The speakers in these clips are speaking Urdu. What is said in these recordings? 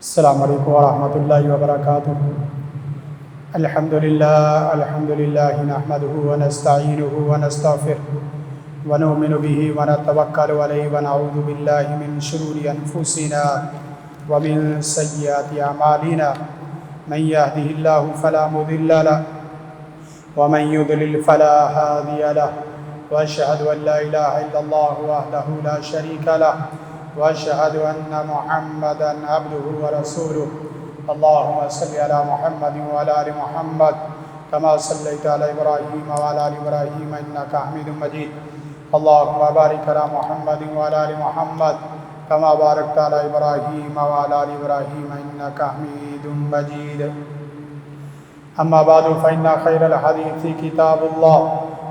السلام علیکم ورحمۃ اللہ وبرکاتہ۔ الحمد للہ نحمده ونستعینه ونستغفره ونؤمن به ونتوکل علیہ ونعوذ باللہ من شرور انفسنا ومن سیئات اعمالنا من يهده الله فلا مضل له ومن يضلل فلا هادي له واشهد ان لا اله الا الله وحده لا شريك له واشهد ان محمدا عبده ورسوله اللهم صل على محمد وعلى ال محمد كما صليت على ابراهيم وعلى ال ابراهيم انك حميد مجيد اللهم بارك على محمد وعلى ال محمد كما باركت على ابراهيم وعلى ال ابراهيم انك حميد مجيد اما بعد فان خير الحديث كتاب الله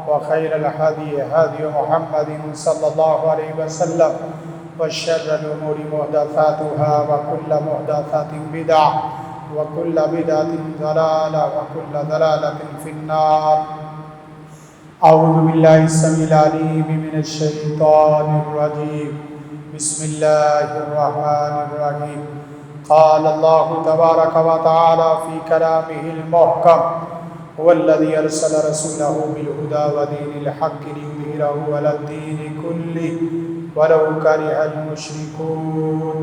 وخير الهدي هدي محمد صلى الله عليه وسلم وشر الأمور محدثاتها وكل محدثات بدعة وكل بدعة ضلالة وكل ضلالة في النار۔ أعوذ بالله السميع العليم من الشيطان الرجيم، بسم الله الرحمن الرحيم۔ قال الله تبارك وتعالى في كلامه المحكم: هو الذي أرسل رسوله بالهدى ودين الحق ليظهره على الدين كله ولو كره المشركون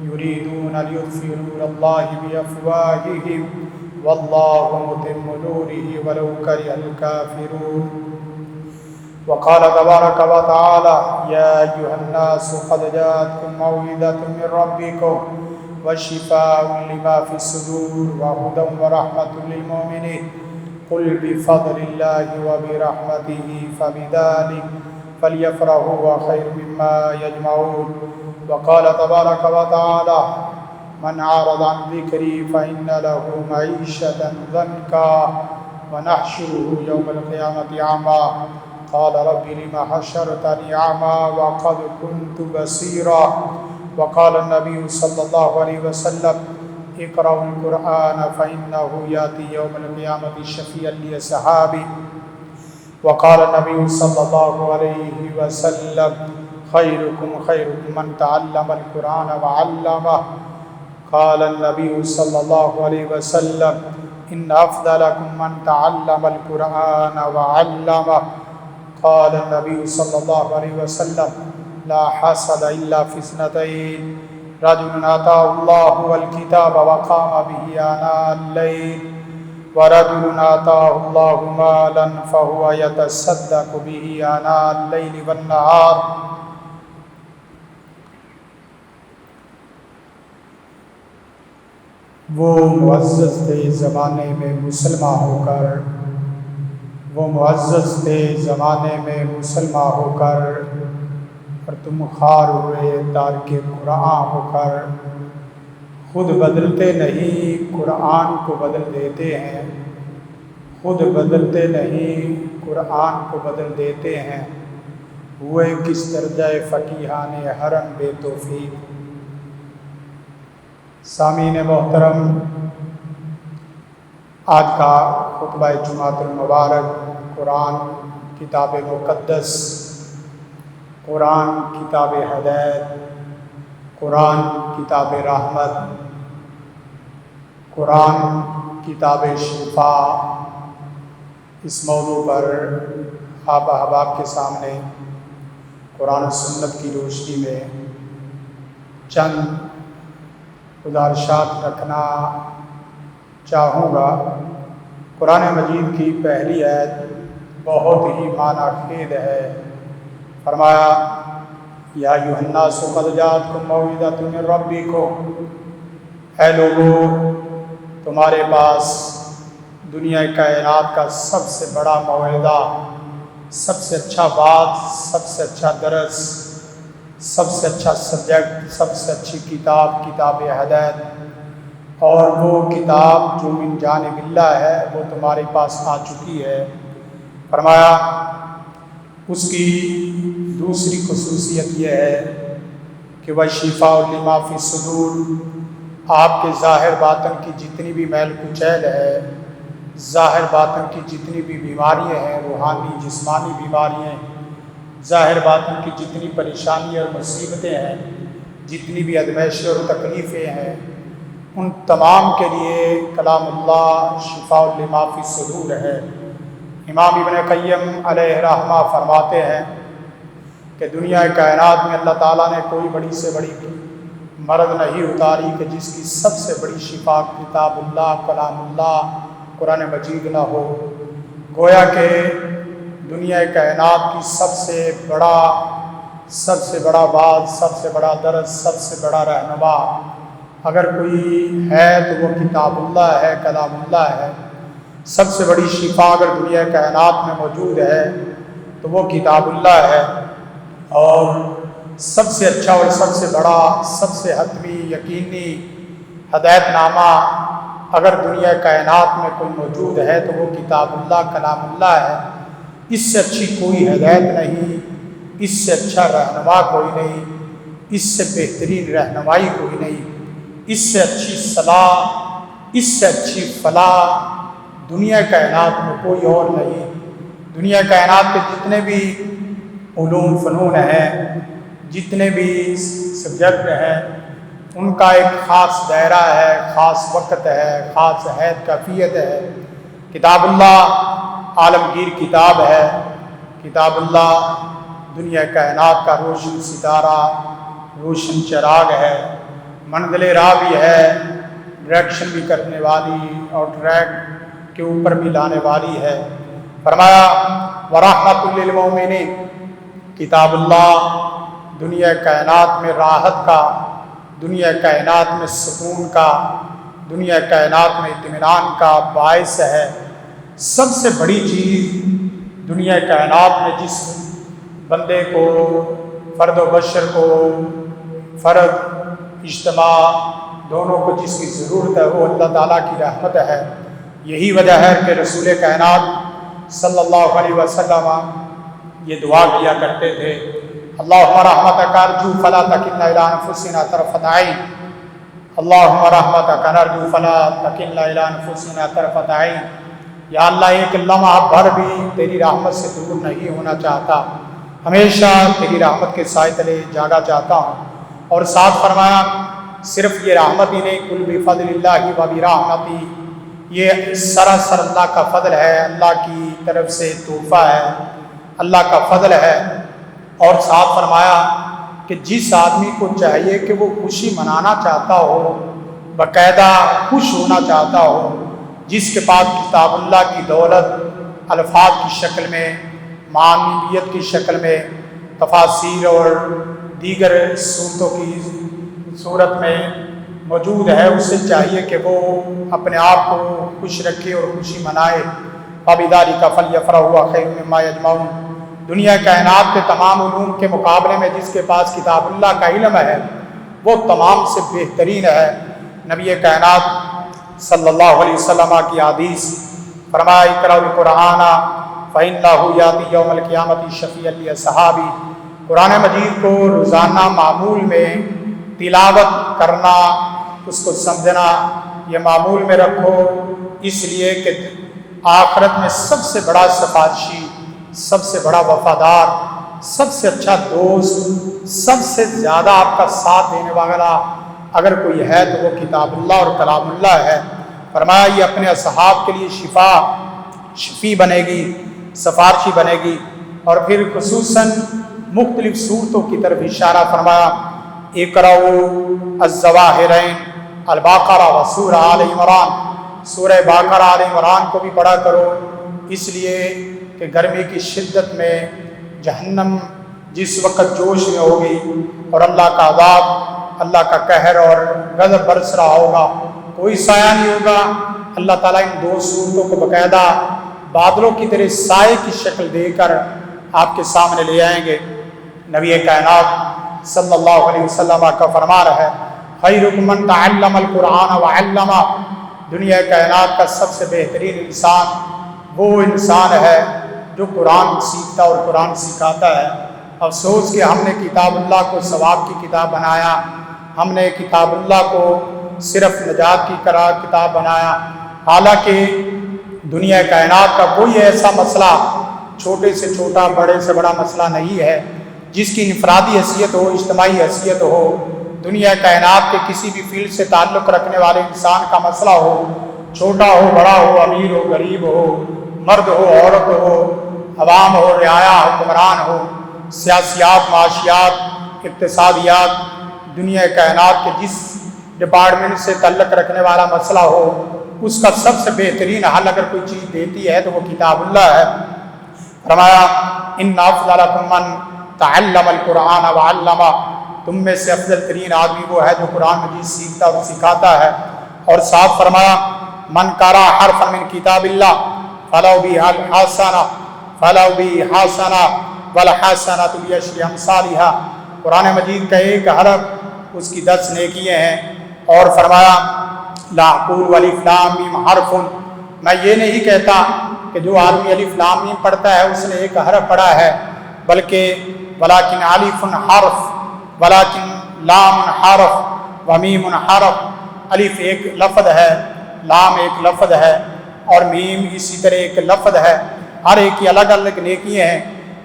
يريدون ليطفئوا نور الله بأفواههم والله متم نوره ولو كره الكافرون۔ وقال تبارك وتعالى: يا أيها الناس قد جاءتكم موعظة من ربكم وشفاء لما في الصدور وهدى ورحمة للمؤمنين قل بفضل الله وبرحمته فبذلك فليفرحوا هو خير مما يجمعون۔ وقال تبارك وتعالى: من أعرض عن ذكري فإن له معيشة ضنكا ونحشره يوم القيامة أعمى قال رب لم حشرتني أعمى وقد كنت بصيرا۔ وقال النبي صلى الله عليه وسلم: اقرأوا القرآن فإنه يأتي يوم القيامة شفيعا لأصحابه۔ وقال النبي صلى الله عليه وسلم: خيركم خيركم من تعلم القرآن وعلمه۔ قال النبي صلى الله عليه وسلم: إن أفضلكم من تعلم القرآن وعلمه۔ قال النبي صلى الله عليه وسلم: لا حسد إلا في اثنتين: رجل آتاه الله الكتاب وقام به آناء الليل ورجل آتاه الله مالا فهو يتصدق به آناء الليل والنهار۔ وہ معزز تھے زمانے میں مسلمان ہو کر، اور تم خوار ہوئے تارک قرآن ہو کر۔ خود بدلتے نہیں قرآن کو بدل دیتے ہیں، ہوئے کس درجہ فقیہان حرم بے توفیق۔ سامعین محترم، آج کا خطبہ جمعۃ المبارک قرآن کتاب مقدس، قرآن کتاب ہدایت، قرآن کتاب رحمت، قرآن کتاب شفا، اس موضوع پر آپ احباب کے سامنے قرآن و سنت کی روشنی میں چند گزارشات رکھنا چاہوں گا۔ قرآن مجید کی پہلی آیت بہت ہی معنی خیز ہے۔ فرمایا: یا ایھا الناس قد جاءتکم موعظۃ من ربکم، اے لوگو تمہارے پاس دنیا کائنات کا سب سے بڑا موعظہ، سب سے اچھا بات، سب سے اچھا درس، سب سے اچھا سبجیکٹ، سب سے اچھی کتاب، کتاب ہدایت، اور وہ کتاب جو من جانب اللہ ہے وہ تمہارے پاس آ چکی ہے۔ فرمایا اس کی دوسری خصوصیت یہ ہے کہ وہ شفاء لما فی الصدور، آپ کے ظاہر باطن کی جتنی بھی میل کچیل ہے، ظاہر باطن کی جتنی بھی بیماریاں ہیں، روحانی جسمانی بیماریاں، ظاہر باطن کی جتنی پریشانیاں اور مصیبتیں ہیں، جتنی بھی ازمائشیں اور تکلیفیں ہیں، ان تمام کے لیے کلام اللہ شفاء لما فی الصدور ہے۔ امام ابن قیم علیہ رحمہ فرماتے ہیں کہ دنیا کائنات میں اللہ تعالیٰ نے کوئی بڑی سے بڑی مرض نہیں اتاری کہ جس کی سب سے بڑی شفا کتاب اللہ، کلام اللہ، قرآن مجید نہ ہو۔ گویا کہ دنیا کائنات کی سب سے بڑا بات، سب سے بڑا درس، سب سے بڑا رہنما اگر کوئی ہے تو وہ کتاب اللہ ہے، کلام اللہ ہے۔ سب سے بڑی شفا اگر دنیا کائنات میں موجود ہے تو وہ کتاب اللہ ہے، اور سب سے اچھا اور سب سے بڑا، سب سے حتمی یقینی ہدایت نامہ اگر دنیا کائنات میں کوئی موجود ہے تو وہ کتاب اللہ، کلام اللہ ہے۔ اس سے اچھی کوئی ہدایت نہیں، اس سے اچھا رہنما کوئی نہیں، اس سے بہترین رہنمائی کوئی نہیں، اس سے اچھی صلاح، اس سے اچھی فلاح دنیا کائنات میں کوئی اور نہیں۔ دنیا کائنات کے جتنے بھی علوم فنون ہیں، جتنے بھی سبجیکٹ ہیں، ان کا ایک خاص دائرہ ہے، خاص وقت ہے، خاص حید کیفیت ہے۔ کتاب اللہ عالمگیر کتاب ہے، کتاب اللہ دنیا کائنات کا روشن ستارہ، روشن چراغ ہے، منزل راہ بھی ہے، ڈائریکشن بھی کرنے والی اور ٹریک کے اوپر بھی لانے والی ہے۔ فرمایا وَرَحْمَةٌ لِّلْمُؤْمِنِينَ، کتاب اللہ دنیا کائنات میں راحت کا، دنیا کائنات میں سکون کا، دنیا کائنات میں اطمینان کا باعث ہے۔ سب سے بڑی چیز دنیا کائنات میں جس بندے کو، فرد و بشر کو، فرد اجتماع دونوں کو جس کی ضرورت ہے وہ اللہ تعالیٰ کی رحمت ہے۔ یہی وجہ ہے کہ رسول کائنات صلی اللہ علیہ وسلم یہ دعا کیا کرتے تھے، اللہم رحمتک ارجو فلا تکلنا الی انفسنا طرفۃ عین، اللہم رحمتک ارجو فلا تکلنا الی انفسنا طرفۃ عین۔ یا اللہ ایک لمحہ بھر بھی تیری رحمت سے دور نہیں ہونا چاہتا، ہمیشہ تیری رحمت کے سائے تلے جاگا چاہتا ہوں۔ اور ساتھ فرمایا صرف یہ رحمت ہی نہیں، کل بفضل اللہ و برحمتہ، یہ سراسر اللہ کا فضل ہے، اللہ کی طرف سے تحفہ ہے، اللہ کا فضل ہے۔ اور ساتھ فرمایا کہ جس آدمی کو چاہیے کہ وہ خوشی منانا چاہتا ہو، باقاعدہ خوش ہونا چاہتا ہو، جس کے پاس کتاب اللہ کی دولت الفاظ کی شکل میں، معنویت کی شکل میں، تفاسیر اور دیگر صورتوں کی صورت میں موجود ہے، اسے چاہیے کہ وہ اپنے آپ کو خوش رکھے اور خوشی منائے۔ فَبِذَلِكَ فَلْيَفْرَحُوا خَيْرٌ مِّمَّا يَجْمَعُونَ، دنیا کائنات کے تمام علوم کے مقابلے میں جس کے پاس کتاب اللہ کا علم ہے وہ تمام سے بہترین ہے۔ نبی کائنات صلی اللہ علیہ وسلم کی حدیث فرمایا اقرأوا القرآن فإنہ یأتی یوم القیامۃ شفیعا لأصحابی، قرآن مجید کو روزانہ معمول میں تلاوت کرنا، اس کو سمجھنا، یہ معمول میں رکھو، اس لیے کہ آخرت میں سب سے بڑا سفارشی، سب سے بڑا وفادار، سب سے اچھا دوست، سب سے زیادہ آپ کا ساتھ دینے والا اگر کوئی ہے تو وہ کتاب اللہ اور کلام اللہ ہے۔ فرمایا یہ اپنے اصحاب کے لیے شفیع بنے گی، سفارشی بنے گی۔ اور پھر خصوصاً مختلف صورتوں کی طرف اشارہ فرمایا، اقرأوا الظواہرین البقرہ و سورہ آل عمران، سورہ بقرہ آل عمران کو بھی پڑھا کرو، اس لیے کہ گرمی کی شدت میں جہنم جس وقت جوش میں ہوگی اور اللہ کا عذاب، اللہ کا قہر اور غضب برس رہا ہوگا، کوئی سایہ نہیں ہوگا، اللہ تعالیٰ ان دو صورتوں کو باقاعدہ بادلوں کی طرح سائے کی شکل دے کر آپ کے سامنے لے آئیں گے۔ نبی کائنات صلی اللہ علیہ وسلم کا فرمان ہے، خیرکم من تعلم القرآن وعلمہ، دنیا کائنات کا سب سے بہترین انسان وہ انسان ہے جو قرآن سیکھتا اور قرآن سکھاتا ہے۔ افسوس کہ ہم نے کتاب اللہ کو ثواب کی کتاب بنایا، ہم نے کتاب اللہ کو صرف نجات کی کتاب بنایا، حالانکہ دنیا کائنات کا کوئی ایسا مسئلہ چھوٹے سے چھوٹا، بڑے سے بڑا مسئلہ نہیں ہے جس کی انفرادی حیثیت ہو، اجتماعی حیثیت ہو، دنیا کائنات کے کسی بھی فیلڈ سے تعلق رکھنے والے انسان کا مسئلہ ہو، چھوٹا ہو بڑا ہو، امیر ہو غریب ہو، مرد ہو عورت ہو، عوام ہو رعایا حکمران ہو، سیاسیات معاشیات اقتصادیات، دنیا کائنات کے جس ڈپارٹمنٹ سے تعلق رکھنے والا مسئلہ ہو، اس کا سب سے بہترین حل اگر کوئی چیز دیتی ہے تو وہ کتاب اللہ ہے۔ فرمایا ان افضلکم من تعلم القرآن وعلمہ، تم میں سے افضل ترین آدمی وہ ہے جو قرآن مجید سیکھتا اور سکھاتا ہے۔ اور ساتھ فرمایا من قرأ حرفا من کتاب اللہ فلو بہ حسنہ فلو بہ حسنہ والحسنۃ بعشر امثالھا، قرآن مجید کا ایک حرف اس کی 10 نیکیاں ہیں۔ اور فرمایا لا اقول الف لام میم حرف، میں یہ نہیں کہتا کہ جو آدمی الف لام میم پڑھتا ہے اس نے ایک حرف پڑھا ہے، بلکہ ولکن الف حرف ولکن لام حرف ومیم حرف، الف ایک لفظ ہے، لام ایک لفظ ہے، اور میم اسی طرح ایک لفظ ہے، ہر ایک کی الگ الگ نیکیاں ہیں۔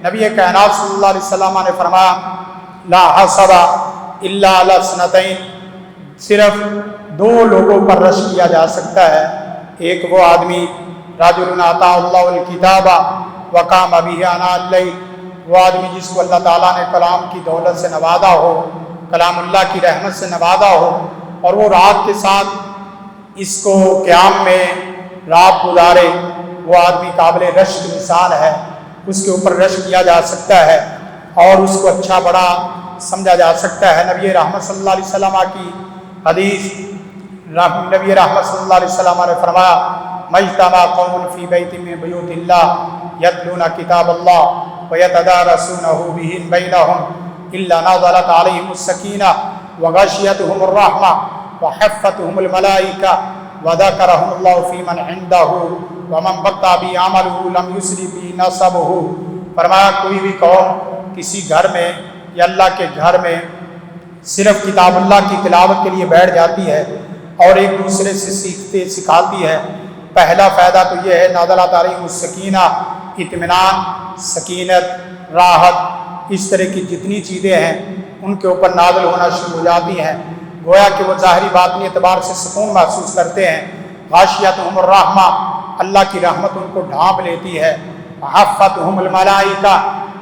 نبی کائنات صلی اللہ علیہ وسلم نے فرمایا لا حسد الا علی اثنتین، صرف 2 لوگوں پر رش کیا جا سکتا ہے، ایک وہ آدمی رجل آتاہ اللہ الکتاب وقام بہ آناء اللیل، وہ آدمی جس کو اللہ تعالیٰ نے کلام کی دولت سے نوازا ہو، کلام اللہ کی رحمت سے نوازا ہو، اور وہ رات کے ساتھ اس کو قیام میں رات گزارے، وہ آدمی قابل رش کی مثال ہے، اس کے اوپر رش کیا جا سکتا ہے اور اس کو اچھا بڑا سمجھا جا سکتا ہے۔ نبی رحمت صلی اللہ علیہ وسلم کی حدیث، نبی رحمت صلی اللہ علیہ وسلم نے فرمایا مجتمع قوم فی بیت من بیوت اللہ یتلون کتاب اللہ ویتدارسونہ بہم بینہم الا نزلت علیہم السکینہ وغشیتہم الرحمہ وحفتہم الملائکہ وذکرہم اللہ فی من عندہ ومن بطأ بہ عملہ لم یسرع بہ نسبہ، فرمایا کوئی بھی قوم کسی گھر میں یا اللہ کے گھر میں صرف کتاب اللہ کی تلاوت کے لیے بیٹھ جاتی ہے اور ایک دوسرے سے سکھاتی ہے، پہلا فائدہ تو یہ ہے نازلت علیہم السکینہ، اطمینان، سکینت، راحت، اس طرح کی جتنی چیزیں ہیں ان کے اوپر نازل ہونا شروع ہو جاتی ہیں، گویا کہ وہ ظاہری باطنی اعتبار سے سکون محسوس کرتے ہیں۔ غاشیتہم الرحمہ، اللہ کی رحمت ان کو ڈھانپ لیتی ہے۔ حفتہم الملائکہ،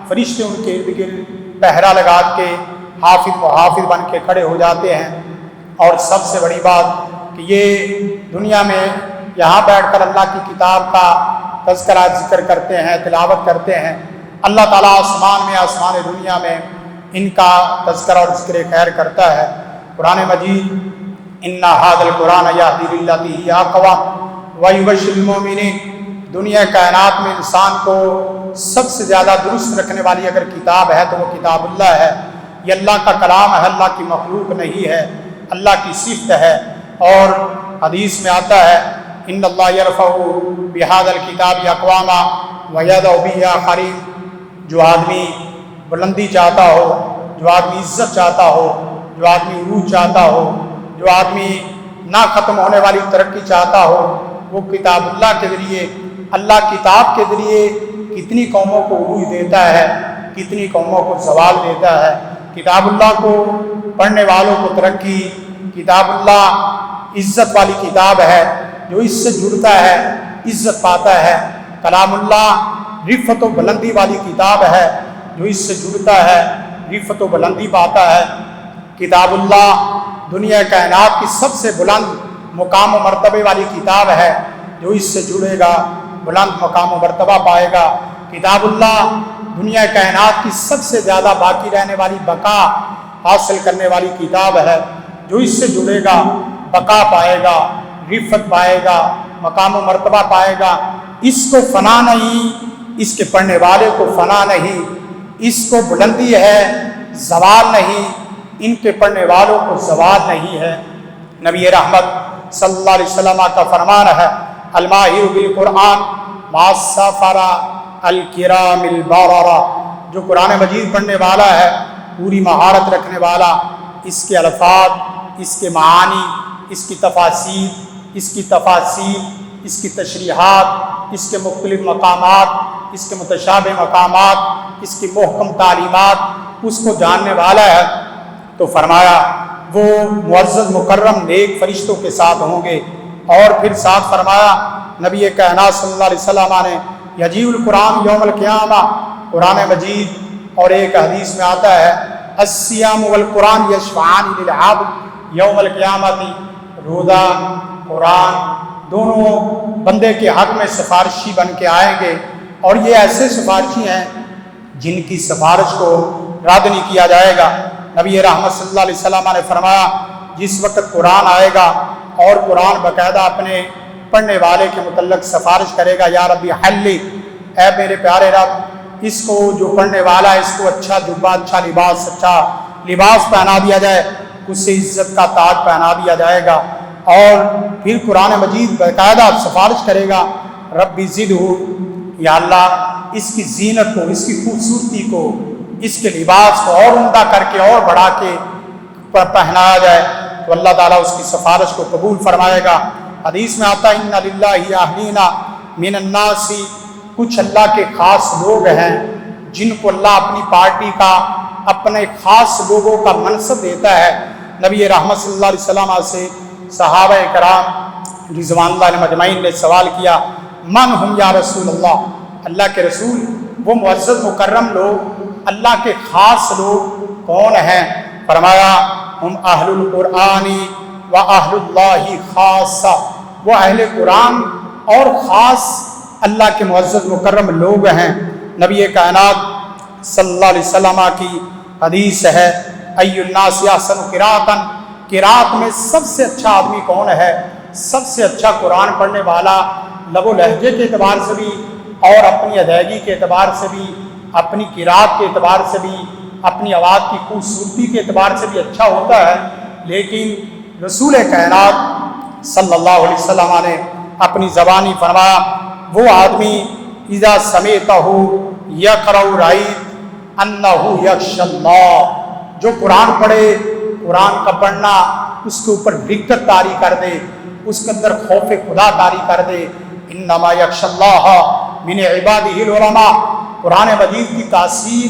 فرشتے ان کے ارد گرد پہرا لگا کے حافظ محافظ بن کے کھڑے ہو جاتے ہیں۔ اور سب سے بڑی بات کہ یہ دنیا میں یہاں بیٹھ کر اللہ کی کتاب کا تذکرہ ذکر کرتے ہیں، تلاوت کرتے ہیں، اللہ تعالیٰ آسمان میں آسمان دنیا میں ان کا تذکرہ اور ذکر خیر کرتا ہے۔ قرآن مجید ان ھذا القرآن یہدی للتی ہی اقوم ویبشر المؤمنین، دنیا کائنات میں انسان کو سب سے زیادہ درست رکھنے والی اگر کتاب ہے تو وہ کتاب اللہ ہے۔ یہ اللہ کا کلام ہے، اللہ کی مخلوق نہیں ہے، اللہ کی صفت ہے۔ اور حدیث میں آتا ہے ان اللہ یرفع بہذا الکتاب اقواما ویضع بہ آخرین، جو آدمی بلندی چاہتا ہو، جو آدمی عزت چاہتا ہو، جو آدمی عروج چاہتا ہو، جو آدمی نہ ختم ہونے والی ترقی چاہتا ہو، وہ کتاب اللہ کے ذریعے، اللہ کتاب کے ذریعے کتنی قوموں کو عروج دیتا ہے، کتنی قوموں کو زوال دیتا ہے۔ کتاب اللہ کو پڑھنے والوں کو ترقی، کتاب اللہ عزت والی کتاب ہے، جو اس سے جڑتا ہے عزت پاتا ہے۔ کلام اللہ رفعت و بلندی والی کتاب ہے، جو اس سے جڑتا ہے رفعت و بلندی پاتا ہے۔ کتاب اللہ دنیا کائنات کی سب سے بلند مقام و مرتبے والی کتاب ہے، جو اس سے جڑے گا بلند مقام و مرتبہ پائے گا۔ کتاب اللہ دنیا کائنات کی سب سے زیادہ باقی رہنے والی بقا حاصل کرنے والی کتاب ہے، جو اس سے جڑے گا بقا پائے گا، رفعت پائے گا، مقام و مرتبہ پائے گا۔ اس کو فنا نہیں، اس کے پڑھنے والے کو فنا نہیں، اس کو بلندی ہے، زوال نہیں، ان کے پڑھنے والوں کو زوال نہیں ہے۔ نبی رحمت صلی اللہ علیہ وسلم کا فرمان ہے الماہر بالقرآن مع السفرہ الکرام البررہ، جو قرآن مجید پڑھنے والا ہے پوری مہارت رکھنے والا، اس کے الفاظ، اس کے معانی، اس کی تفاسیر، اس کی تشریحات، اس کے مختلف مقامات، اس کے متشابہ مقامات، اس کی محکم تعلیمات اس کو جاننے والا ہے۔ تو فرمایا وہ معزز مکرم نیک فرشتوں کے ساتھ ہوں گے۔ اور پھر ساتھ فرمایا نبی کائنات صلی اللہ علیہ وسلم نے یجیء القرآن یوم القیامہ، قرآن مجید اور ایک حدیث میں آتا ہے الصیام والقرآن یشفعان للعبد یوم القیامۃ، روزہ قرآن دونوں بندے کے حق میں سفارشی بن کے آئیں گے، اور یہ ایسے سفارشی ہیں جن کی سفارش کو رد نہیں کیا جائے گا۔ نبی رحمت صلی اللہ علیہ وسلم نے فرمایا جس وقت قرآن آئے گا اور قرآن باقاعدہ اپنے پڑھنے والے کے متعلق سفارش کرے گا، یا ربی حلی، اے میرے پیارے رب اس کو جو پڑھنے والا ہے اس کو اچھا جبہ، اچھا لباس پہنا دیا جائے، اس سے عزت کا تاج پہنا دیا جائے گا۔ اور پھر قرآن مجید باقاعدہ سفارش کرے گا ربی زدہ، یا اللہ اس کی زینت کو، اس کی خوبصورتی کو، اس کے لباس کو اور عمدہ کر کے اور بڑھا کے پہنایا جائے، تو اللہ تعالیٰ اس کی سفارش کو قبول فرمائے گا۔ حدیث میں آتا ہے ان للہ اہلین من الناس، کچھ اللہ کے خاص لوگ ہیں جن کو اللہ اپنی پارٹی کا، اپنے خاص لوگوں کا منصب دیتا ہے۔ نبی رحمت صلی اللہ علیہ وسلم سے صحابہ کرام رضوان اللہ علیہم اجمعین نے سوال کیا من ہم یا رسول اللہ، اللہ کے رسول وہ معزز مکرم لوگ، اللہ کے خاص لوگ کون ہیں؟ فرمایا ہم اہل القرآن و اہل اللہ خاصہ، وہ اہل قرآن اور خاص اللہ کے معزز مکرم لوگ ہیں۔ نبی کائنات صلی اللہ علیہ وسلم کی حدیث ہے ای الناس احسن قراءۃ، قراءت میں سب سے اچھا آدمی کون ہے؟ سب سے اچھا قرآن پڑھنے والا لب و لہجے کے اعتبار سے بھی اور اپنی ادائیگی کے اعتبار سے بھی، اپنی قراءت کے اعتبار سے بھی، اپنی آواز کی خوبصورتی کے اعتبار سے بھی اچھا ہوتا ہے۔ لیکن رسول کائنات صلی اللہ علیہ وسلم نے اپنی زبانی فرمایا وہ آدمی اذا سمعتہ یقرأ رأیت انہ یخشی اللہ، جو قرآن پڑھے، قرآن کا پڑھنا اس کے اوپر رغبت طاری کر دے، اس کے اندر خوف خدا طاری کر دے۔ انما یخشی اللہ من عبادہ العلماء، قرآن مجید کی تاثیر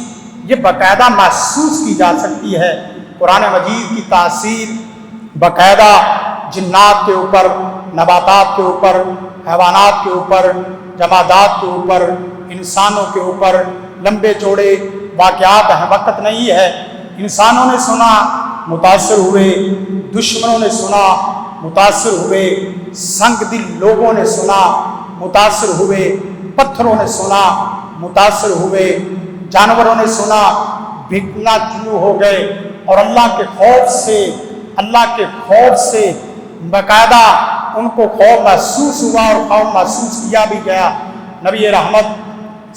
یہ باقاعدہ محسوس کی جا سکتی ہے۔ قرآن مجید کی تاثیر باقاعدہ جنات کے اوپر، نباتات کے اوپر، حیوانات کے اوپر، جمادات کے اوپر، انسانوں کے اوپر لمبے چوڑے واقعات ہیں، وقت نہیں ہے۔ انسانوں نے سنا متاثر ہوئے، دشمنوں نے سنا متاثر ہوئے، سنگ دل لوگوں نے سنا متاثر ہوئے، پتھروں نے سنا متاثر ہوئے، جانوروں نے سنا بھیگنا شروع ہو گئے، اور اللہ کے خوف سے باقاعدہ ان کو خوف محسوس ہوا اور خوف محسوس کیا بھی گیا۔ نبی رحمت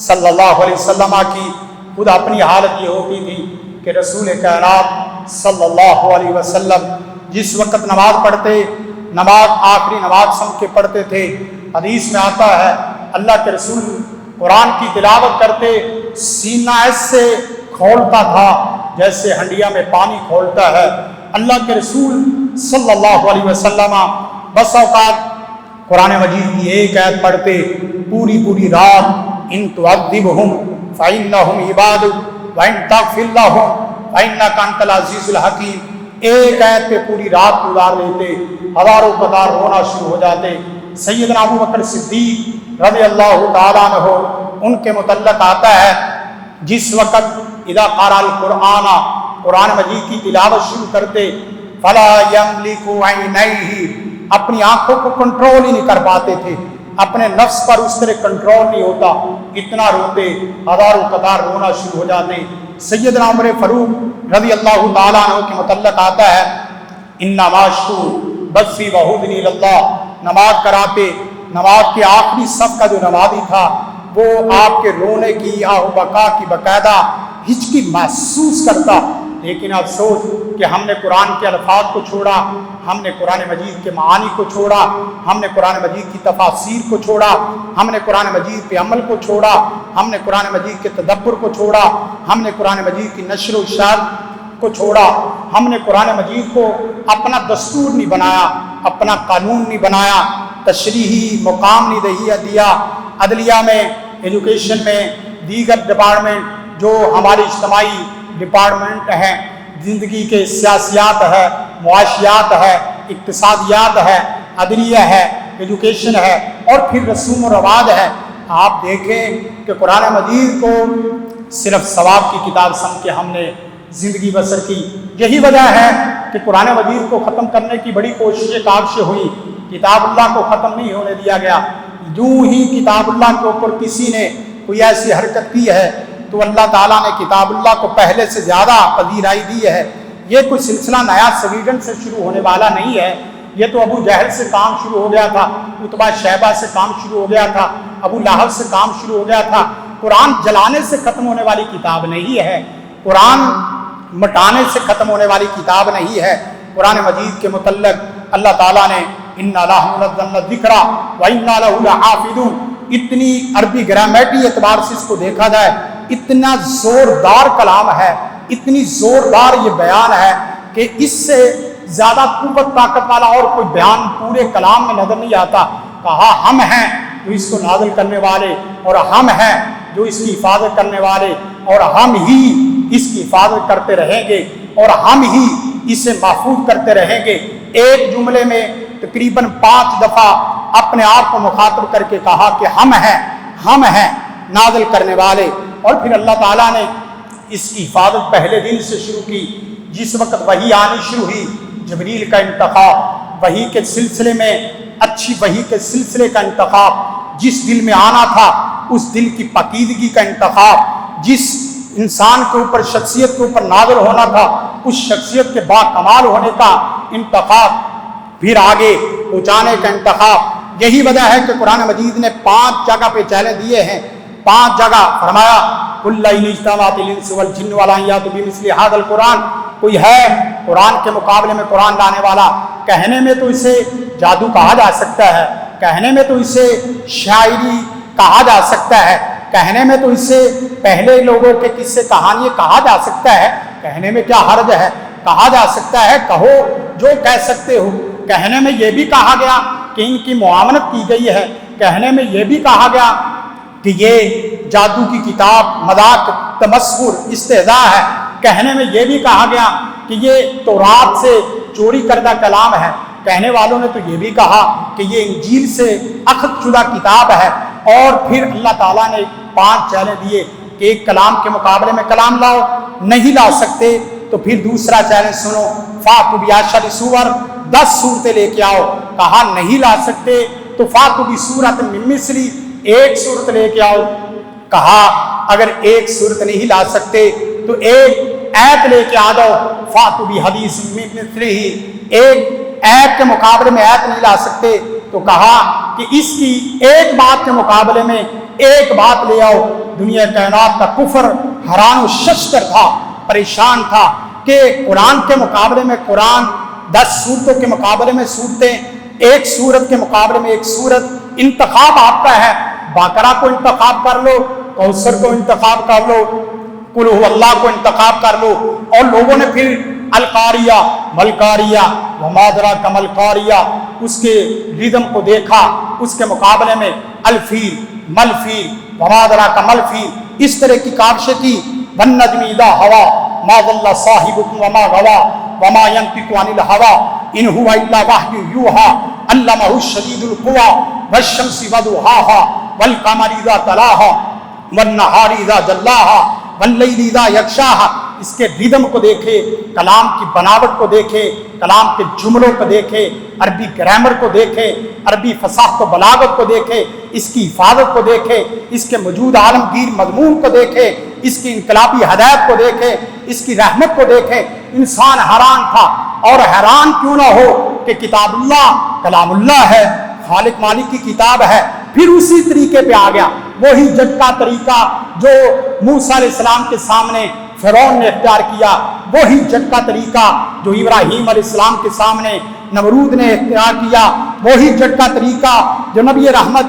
صلی اللہ علیہ وسلم کی خود اپنی حالت یہ ہوتی تھی کہ رسول کائنات صلی اللہ علیہ وسلم جس وقت نماز پڑھتے، نماز آخری نماز سمجھ کے پڑھتے تھے، حدیث میں آتا ہے اللہ کے رسول قرآن کی تلاوت کرتے سینہ ایسے کھولتا تھا جیسے ہنڈیا میں پانی کھولتا ہے۔ اللہ کے رسول صلی اللہ علیہ وسلم بس اوقات قرآن مجید کی ایک آیت پڑھتے پوری رات، ان تعذبہم فإنہم عبادک وإن تغفر لہم فإنک انت العزیز الحکیم، ایک آیت پہ پوری رات گزار دیتے، ہزاروں قطار رونا شروع ہو جاتے۔ سیدنا ابو بکر صدیق رضی اللہ تعالیٰ عنہ ان کے متعلق آتا ہے جس وقت اذا قرأ القرآن، قرآن مجید کی تلاوت شروع کرتے، فلا یملک عینیہ، اپنی آنکھوں کو کنٹرول ہی نہیں کر پاتے تھے، اپنے نفس پر اس طرح کنٹرول نہیں ہوتا، اتنا روتے، ہزاروں قطار رونا شروع ہو جاتے۔ سیدنا عمر فاروق رضی اللہ تعالیٰ عنہ کے متعلق آتا ہے انما اشکو بثی وحزنی اللہ، نماز کراتے، نماز کے آخری صف کا جو نمازی تھا وہ آپ کے رونے کی آہ و بکا کی باقاعدہ ہچکی محسوس کرتا، لیکن افسوس کہ ہم نے قرآن کے الفاظ کو چھوڑا، ہم نے قرآن مجید کے معانی کو چھوڑا، ہم نے قرآن مجید کی تفاسیر کو چھوڑا، ہم نے قرآن مجید پہ عمل کو چھوڑا، ہم نے قرآن مجید کے تدبر کو چھوڑا، ہم نے قرآن مجید کی نشر و اشاعت کو چھوڑا، ہم نے قرآن مجید کو اپنا دستور نہیں بنایا، اپنا قانون نہیں بنایا، تشریحی مقام نہیں دیا، عدلیہ میں، ایجوکیشن میں، دیگر ڈپارٹمنٹ جو ہماری اجتماعی ڈپارٹمنٹ ہیں، زندگی کے سیاسیات ہے، معاشیات ہے، اقتصادیات ہے، عدلیہ ہے، ایجوکیشن ہے، اور پھر رسوم و رواج ہے۔ آپ دیکھیں کہ قرآن مجید کو صرف ثواب کی کتاب سمجھ کے ہم نے زندگی بسر کی۔ یہی وجہ ہے کہ قرآن مجید کو ختم کرنے کی بڑی کوششیں کاوشیں ہوئی، کتاب اللہ کو ختم نہیں ہونے دیا گیا۔ یوں ہی کتاب اللہ کے اوپر کسی نے کوئی ایسی حرکت کی ہے تو اللہ تعالیٰ نے کتاب اللہ کو پہلے سے زیادہ پذیرائی دی ہے۔ یہ کوئی سلسلہ نیا سویڈن سے شروع ہونے والا نہیں ہے، یہ تو ابو جہل سے کام شروع ہو گیا تھا، عتبہ شیبہ سے کام شروع ہو گیا تھا، ابو لہب سے کام شروع ہو گیا تھا۔ قرآن جلانے سے ختم ہونے والی کتاب نہیں ہے، قرآن مٹانے سے ختم ہونے والی کتاب نہیں ہے۔ قرآن مجید کے متعلق اللہ تعالیٰ نے اِنَّا نَحْنُ نَزَّلْنَا الذِّکْرَ وَإِنَّا لَهُ لَحَافِظُونَ، اتنی عربی گرامیٹی اعتبار سے اس کو دیکھا جائے اتنا زوردار کلام ہے، اتنی زوردار یہ بیان ہے کہ اس سے زیادہ قوت طاقت والا اور کوئی بیان پورے کلام میں نظر نہیں آتا۔ کہا ہم ہیں جو اس کو نازل کرنے والے، اور ہم ہیں جو اس کی حفاظت کرنے والے، اور ہم ہی اس کی حفاظت کرتے رہیں گے، اور ہم ہی اسے محفوظ کرتے رہیں گے۔ ایک جملے میں تقریباً 5 دفعہ اپنے آپ کو مخاطب کر کے کہا کہ ہم ہیں نازل کرنے والے۔ اور پھر اللہ تعالیٰ نے اس کی حفاظت پہلے دن سے شروع کی، جس وقت وحی آنی شروع ہوئی، جبریل کا انتخاب، وحی کے سلسلے میں اچھی وحی کے سلسلے کا انتخاب، جس دل میں آنا تھا اس دل کی پاکیزگی کا انتخاب، جس انسان کے اوپر شخصیت کے اوپر نازل ہونا تھا اس شخصیت کے با کمال ہونے کا انتخاب، پھر آگے پہنچانے کا انتخاب۔ یہی وجہ ہے کہ قرآن مجید نے 5 جگہ پہ چیلنج دیے ہیں، 5 جگہ فرمایا قُلْ إِنِ اجْتَمَعَتِ الْإِنسُ وَالْجِنُّ عَلَىٰ أَن يَأْتُوا بِمِثْلِ هَٰذَا الْقُرْآنِ، کوئی ہے قرآن کے مقابلے میں قرآن لانے والا؟ کہنے میں تو اسے جادو کہا جا سکتا ہے، کہنے میں تو اسے شاعری کہا جا سکتا ہے، کہنے میں تو اسے پہلے لوگوں کے قصے کہانی کہا جا سکتا ہے، کہنے میں کیا حرج ہے، کہا جا سکتا ہے، کہو جو کہہ سکتے ہو۔ کہنے میں یہ بھی کہا گیا کہ ان کی معاونت کی گئی ہے، کہنے میں یہ بھی کہا گیا کہ یہ جادو کی کتاب مذاق تمسخر استہزاء ہے، کہنے میں یہ بھی کہا گیا کہ یہ تورات سے چوری کردہ کلام ہے، کہنے والوں نے تو یہ بھی کہا کہ یہ انجیل سے اخذ شدہ کتاب ہے۔ اور پھر اللہ تعالیٰ نے 5 چیلنج دیے کہ ایک کلام کے مقابلے میں کلام لاؤ، نہیں لا سکتے تو پھر دوسرا چیلنج سنو، فَأْتُوا بِعَشْرِ سُوَرٍ، 10 صورتیں لے کے آؤ۔ کہا نہیں لا سکتے تو فَأْتُوا بِسُورَةٍ مِّن مِّثْلِهِ، 1 صورت لے کے آؤ۔ کہا اگر 1 صورت نہیں لا سکتے تو 1 آیت لے کے آ جاؤ، فَأْتُوا بِحَدِيثٍ مِّن مِّثْلِهِ، 1 آیت کے مقابلے میں آیت نہیں لا سکتے تو کہا کہ اس کی 1 بات کے مقابلے میں 1 بات لے آؤ۔ دنیا کائنات کا کفر حیران و ششدر تھا، پریشان تھا کہ قرآن کے مقابلے میں قرآن، 10 صورتوں کے مقابلے میں صورتیں، 1 صورت کے مقابلے میں 1 صورت۔ انتخاب آپ کا ہے، باقرہ کو انتخاب کر لو، کوثر کو انتخاب کر لو، قل هو اللہ کو انتخاب کر لو۔ اور لوگوں نے پھر القاریہ ملکاریہ وما ادراک ملکاریہ، اس کے ریدم کو دیکھا، اس کے مقابلے میں الفیل ملفیل وما ادراک ملفیل، اس طرح کی کاوشیں کی۔ والنجم اذا ہوا ما ضل صاحبکم وما غوا وما ينطق عن الهوى ان هو الا وحی یوحی علمہ الشدید القوی والشمس وضحاها والقمر اذا تلاها والنہار اذا جلاها واللیل اذا یغشاها۔ اس کے ریدم کو دیکھے، کلام کی بناوٹ کو دیکھے، کلام کے جملوں کو دیکھے، عربی گرامر کو دیکھے، عربی فصاحت و بلاغت کو دیکھے، اس کی حفاظت کو دیکھے، اس کے موجود عالمگیر مضمون کو دیکھے، اس کی انقلابی ہدایت کو دیکھے، اس کی رحمت کو دیکھے۔ انسان حیران تھا، اور حیران کیوں نہ ہو کہ کتاب اللہ کلام اللہ ہے، خالق مالک کی کتاب ہے۔ پھر اسی طریقے پہ آ گیا، وہی جھٹکا طریقہ جو موسیٰ علیہ السلام کے سامنے فرعون نے اختیار کیا، وہی جھٹکا طریقہ جو ابراہیم علیہ السلام کے سامنے نمرود نے اختیار کیا، وہی جھٹکا طریقہ جو نبی رحمت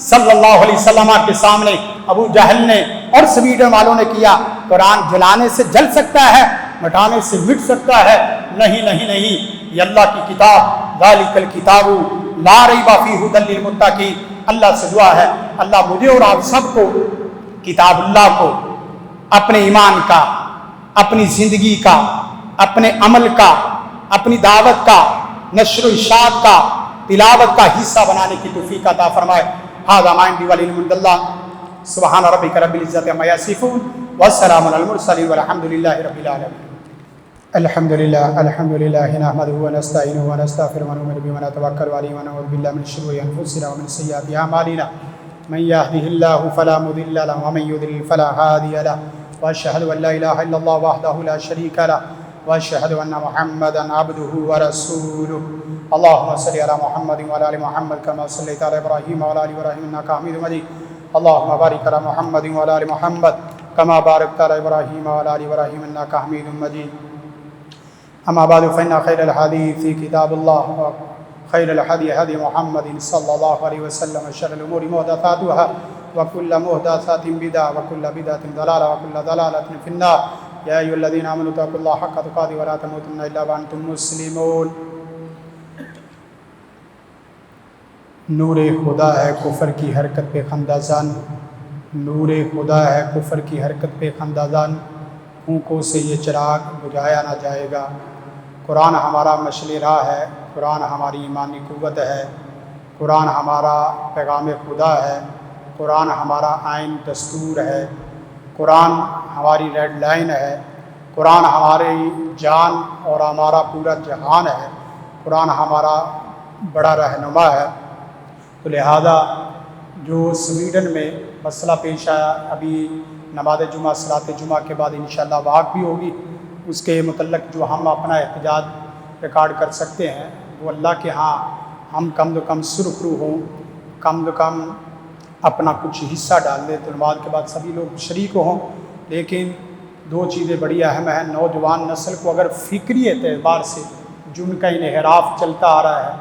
صلی اللہ علیہ وسلم کے سامنے ابو جہل نے اور سویڈن والوں نے کیا۔ قرآن جلانے سے جل سکتا ہے، مٹانے سے مٹ سکتا ہے؟ نہیں نہیں نہیں، یہ اللہ کی کتاب، ذالک الکتاب لا ریب فیہ ھدی للمتقین۔ اللہ سے دعا ہے اللہ مجھے اور آپ سب کو کتاب اللہ کو اپنے ایمان کا، اپنی زندگی کا، اپنے عمل کا، اپنی دعوت کا، نشر و اشاعت کا، تلاوت کا حصہ بنانے کی توفیق عطا فرمائے۔ ھذا ما عندی والعلم عند اللہ۔ سبحان ربک رب العزۃ عما یصفون والسلام علی المرسلین والحمد للہ رب العالمین۔ الحمد للہ نحمده ونستعینه ونستغفره ونؤمن به ونتوکل علیہ ونعوذ باللہ من شرور انفسنا ومن سیئات اعمالنا من يهده الله فلا مضل له ومن يضلل فلا هادي له واشهد ان لا اله الا الله وحده لا شريك له واشهد ان محمدا عبده ورسوله اللهم صل على محمد وعلى ال محمد كما صليت على ابراهيم وعلى ال ابراهيم انك حميد مجيد اللهم بارك على محمد وعلى ال محمد كما باركت على ابراهيم وعلى ال ابراهيم انك حميد مجيد اما بعد فان خير الحديث كتاب الله خير الهدي هدي محمد صلى الله عليه وسلم وشر الامور محدثاتها وكل محدثات بدعه وكل بدعه ضلاله وكل ضلاله في النار يا ايها الذين امنوا اتقوا الله حق تقاته ولا تموتن الا وانتم مسلمون۔ نور خدا ہے کفر کی حرکت پہ خندازان، نور خدا ہے کفر کی حرکت پہ خندازان، پھونکوں سے یہ چراغ بجھایا نہ جائے گا۔ قرآن ہمارا مشعل راہ ہے، قرآن ہماری ایمانی قوت ہے، قرآن ہمارا پیغام خدا ہے، قرآن ہمارا آئین دستور ہے، قرآن ہماری ریڈ لائن ہے، قرآن ہماری جان اور ہمارا پورا جہان ہے، قرآن ہمارا بڑا رہنما ہے۔ تو لہذا جو سویڈن میں مسئلہ پیش آیا، ابھی نماز جمعہ صلاۃ جمعہ کے بعد انشاءاللہ واق بھی ہوگی، اس کے متعلق جو ہم اپنا احتجاج ریکارڈ کر سکتے ہیں وہ اللہ کے ہاں ہم کم سرخرو ہوں، کم اپنا کچھ حصہ ڈال دیں تو نماز کے بعد سبھی لوگ شریک ہوں۔ لیکن دو چیزیں بڑی اہم ہیں، نوجوان نسل کو اگر فکری اعتبار سے جن کا انحراف چلتا آ رہا ہے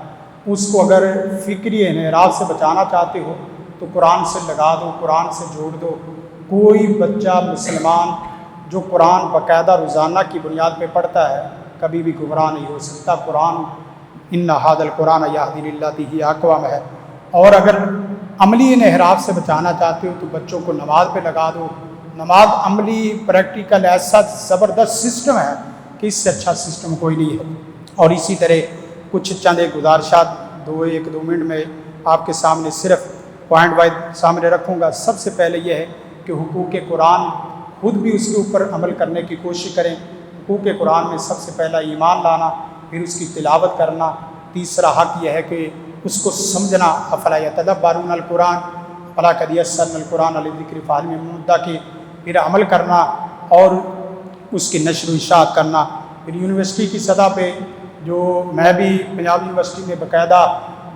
اس کو اگر فکری انحراف سے بچانا چاہتے ہو تو قرآن سے لگا دو، قرآن سے جوڑ دو۔ کوئی بچہ مسلمان جو قرآن باقاعدہ روزانہ کی بنیاد پہ پڑھتا ہے کبھی بھی گمراہ نہیں ہو سکتا۔ قرآن ان ھذا القرآن یہدی للتی ہی اقوم ہے۔ اور اگر عملی انحراف سے بچانا چاہتے ہو تو بچوں کو نماز پہ لگا دو۔ نماز عملی پریکٹیکل ایسا زبردست سسٹم ہے کہ اس سے اچھا سسٹم کوئی نہیں ہے۔ اور اسی طرح کچھ چند گزارشات ایک دو منٹ میں آپ کے سامنے صرف پوائنٹ وائز سامنے رکھوں گا۔ سب سے پہلے یہ ہے کہ حقوق قرآن خود بھی اس کے اوپر عمل کرنے کی کوشش کریں۔ حقوق قرآن میں سب سے پہلا ایمان لانا، پھر اس کی تلاوت کرنا، تیسرا حق یہ ہے کہ اس کو سمجھنا، افلا یتدبرون القرآن افلا قد یسرنا القرآن للذکر فہل من مدکر، پھر عمل کرنا اور اس کی نشر و اشاعت کرنا۔ پھر یونیورسٹی کی سطح پہ جو میں بھی پنجاب یونیورسٹی میں باقاعدہ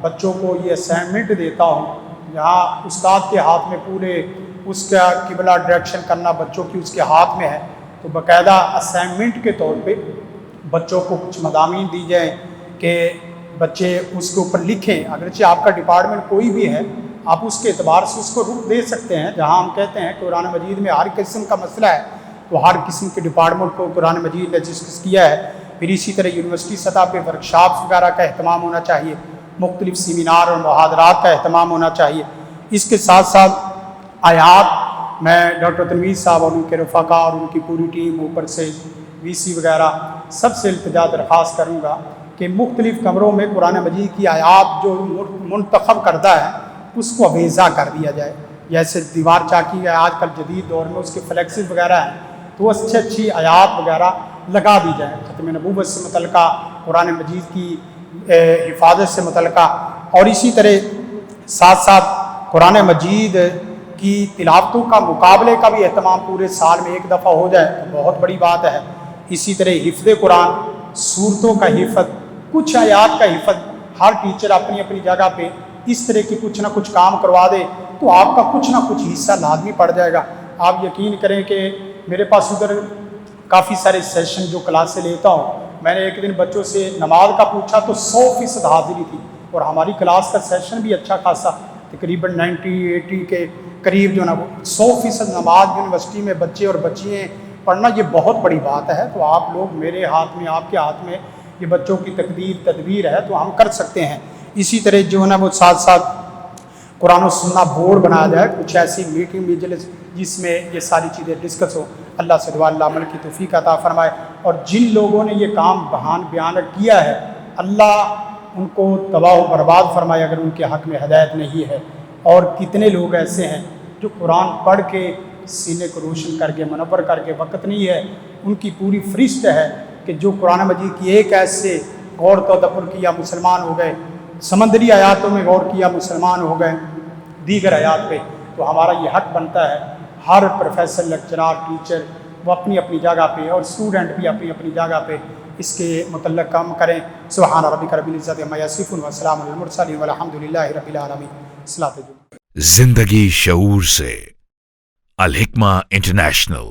بچوں کو یہ اسائنمنٹ دیتا ہوں، جہاں استاد کے ہاتھ میں پورے اس کا قبلہ ڈائریکشن کرنا بچوں کی اس کے ہاتھ میں ہے، تو باقاعدہ اسائنمنٹ کے طور پہ بچوں کو کچھ مضامین دی جائیں کہ بچے اس کے اوپر لکھیں۔ اگرچہ آپ کا ڈپارٹمنٹ کوئی بھی ہے آپ اس کے اعتبار سے اس کو رخ دے سکتے ہیں۔ جہاں ہم کہتے ہیں کہ قرآن مجید میں ہر قسم کا مسئلہ ہے تو ہر قسم کے ڈپارٹمنٹ کو قرآن مجید نے ڈسکس کیا ہے۔ پھر اسی طرح یونیورسٹی سطح پہ ورکشاپس وغیرہ کا اہتمام ہونا چاہیے، مختلف سیمینار اور محاضرات کا اہتمام ہونا چاہیے۔ اس کے ساتھ ساتھ آیات میں ڈاکٹر تنویر صاحب اور ان کے رفقا اور ان کی پوری ٹیم اوپر سے وی سی وغیرہ سب سے التجا درخواست کروں گا کہ مختلف کمروں میں قرآن مجید کی آیات جو منتخب کردہ ہے اس کو اویزا کر دیا جائے۔ جیسے دیوار چاکی ہے آج کل جدید دور میں، اس کے فلیکسز وغیرہ ہیں تو اچھی آیات وغیرہ لگا دی جائیں، ختم نبوت سے متعلقہ، قرآن مجید کی حفاظت سے متعلقہ۔ اور اسی طرح ساتھ ساتھ قرآن مجید کی تلاوتوں کا مقابلے کا بھی اہتمام پورے سال میں ایک دفعہ ہو جائے تو بہت بڑی بات ہے۔ اسی طرح حفظ قرآن، صورتوں کا حفظ، کچھ آیات کا حفظ، ہر ٹیچر اپنی اپنی جگہ پہ اس طرح کی کچھ نہ کچھ کام کروا دے تو آپ کا کچھ نہ کچھ حصہ لازمی پڑ جائے گا۔ آپ یقین کریں کہ میرے پاس ادھر کافی سارے سیشن جو کلاسیں لیتا ہوں، میں نے ایک دن بچوں سے نماز کا پوچھا تو 100% حاضری تھی، اور ہماری کلاس کا سیشن بھی اچھا خاصا تقریباً 90-80 کے قریب جو نا وہ 100% نماز یونیورسٹی میں بچے اور بچیاں پڑھنا یہ بہت بڑی بات ہے۔ تو آپ لوگ میرے ہاتھ میں، آپ کے ہاتھ میں یہ بچوں کی تدبیر ہے تو ہم کر سکتے ہیں۔ اسی طرح جو ہے نا وہ ساتھ ساتھ قرآن و سنہ بورڈ بنایا جائے، کچھ ایسی میٹنگ جس میں یہ ساری چیزیں ڈسکس ہو۔ اللہ سے دعا اللہ عمل کی توفیق عطا فرمائے، اور جن لوگوں نے یہ کام بھیانک کیا ہے اللہ ان کو تباہ و برباد فرمائے اگر ان کے حق میں ہدایت نہیں ہے۔ اور کتنے لوگ ایسے ہیں جو قرآن پڑھ کے سینے کو روشن کر کے منور کر کے، وقت نہیں ہے، ان کی پوری فہرست ہے کہ جو قرآن مجید کی ایک ایت سے غور تدبر کیا مسلمان ہو گئے، سمندری آیاتوں میں غور کیا مسلمان ہو گئے، دیگر آیات پہ۔ تو ہمارا یہ حق بنتا ہے ہر پروفیسر، لیکچرار، ٹیچر وہ اپنی اپنی جگہ پہ، اور اسٹوڈنٹ بھی اپنی اپنی جگہ پہ اس کے متعلق کام کریں۔ سبحان ربک رب العزت عما یصفون وسلام علی المرسلین والحمد للہ رب العالمین۔ زندگی شعور سے، الحکمہ انٹرنیشنل۔